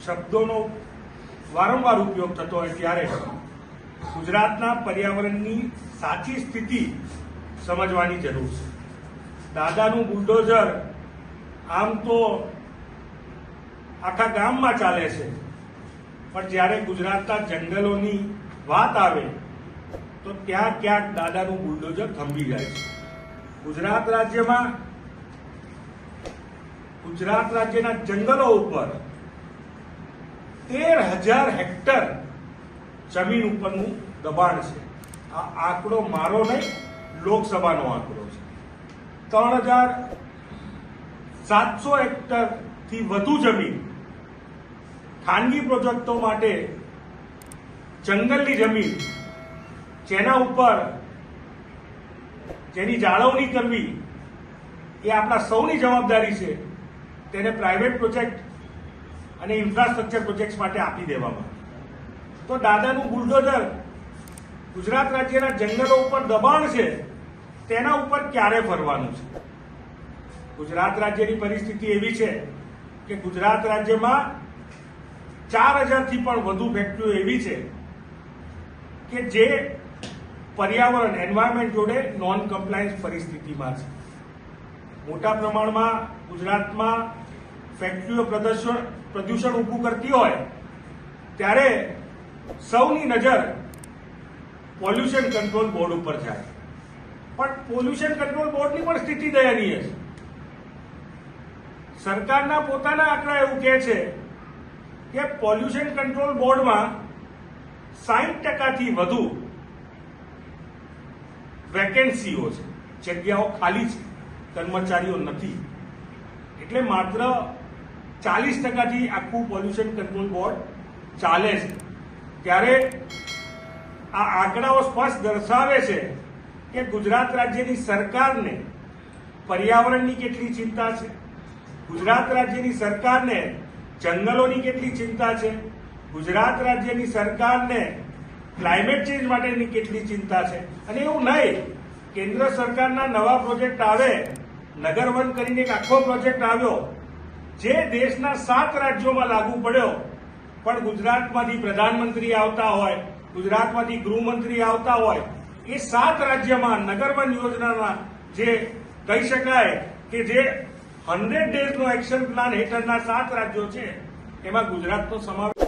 શબ્દોનો વારંવાર ઉપયોગ થતો હોય ત્યારે ગુજરાતના પર્યાવરણની સાચી સ્થિતિ સમજવાની જરૂર છે. દાદાનું બુલડોઝર આમ તો આખા ગામમાં ચાલે છે, પણ જ્યારે ગુજરાતના જંગલોની વાત આવે તો ત્યાં ક્યાંક દાદાનું બુલડોઝર થંભી જાય છે. ગુજરાત રાજ્યના જંગલો ઉપર 13,000 હેક્ટર જમીન ઉપરનું દબાણ છે. આ આંકડો મારો નહીં, લોકસભાનો આંકડો છે. 3,700 હેક્ટરથી વધુ જમીન ખાનગી પ્રોજેક્ટો માટે જંગલની જમીન જેના ઉપર જેની જાળવણી કરવી એ આપણા સૌની જવાબદારી છે, તેને પ્રાઇવેટ પ્રોજેક્ટ અને ઇન્ફ્રાસ્ટ્રક્ચર પ્રોજેક્ટ માટે આપી દેવામાં. તો દાદાનું બુલડોઝર ગુજરાત રાજ્યના જંગલો ઉપર દબાણ છે, તેના ઉપર ક્યારે ફરવાનું છે? ગુજરાત રાજ્યની પરિસ્થિતિ એવી છે કે ગુજરાત રાજ્યમાં 4,000થી પણ વધુ ફેક્ટરીઓ એવી છે કે જે પર્યાવરણ એન્વાયરમેન્ટ જોડે નોન કમ્પ્લાયન્સ પરિસ્થિતિમાં છે. મોટા પ્રમાણમાં ગુજરાતમાં ફેક્ટરીઓ પ્રદૂષણ ઊભું કરતી હોય ત્યારે સૌની નજર પોલ્યુશન કંટ્રોલ બોર્ડ ઉપર જાય, પણ પોલ્યુશન કંટ્રોલ બોર્ડની પણ સ્થિતિ દયનીય છે. સરકારના પોતાના આંકડા એવું કહે છે કે પોલ્યુશન કંટ્રોલ બોર્ડમાં 60%થી વધુ વેકેન્સીઓ છે, જગ્યાઓ ખાલી છે, કર્મચારીઓ નથી. એટલે માત્ર 40%થી આખું પોલ્યુશન કંટ્રોલ બોર્ડ ચાલે છે. ત્યારે આ આંકડાઓ સ્પષ્ટ દર્શાવે છે કે ગુજરાત રાજ્યની સરકારને પર્યાવરણની કેટલી ચિંતા છે, ગુજરાત રાજ્યની સરકારને જંગલોની કેટલી ચિંતા છે, ગુજરાત રાજ્યની સરકારને ક્લાઇમેટ ચેન્જ માટેની કેટલી ચિંતા છે. અને એવું નહીં, કેન્દ્ર સરકારના નવા પ્રોજેક્ટ આવે, નગર વન કરીને એક આખો પ્રોજેક્ટ આવ્યો જે દેશના 7 રાજ્યોમાં લાગુ પડ્યો, પણ ગુજરાતમાંથી પ્રધાનમંત્રી આવતા હોય, ગુજરાતમાંથી ગૃહમંત્રી આવતા હોય, એ 7 રાજ્યમાં નગર વન યોજનાના જે કહી શકાય કે જે 100 ડેઝનો એક્શન પ્લાન હેઠળના 7 રાજ્યો છે, એમાં ગુજરાતનો સમાવેશ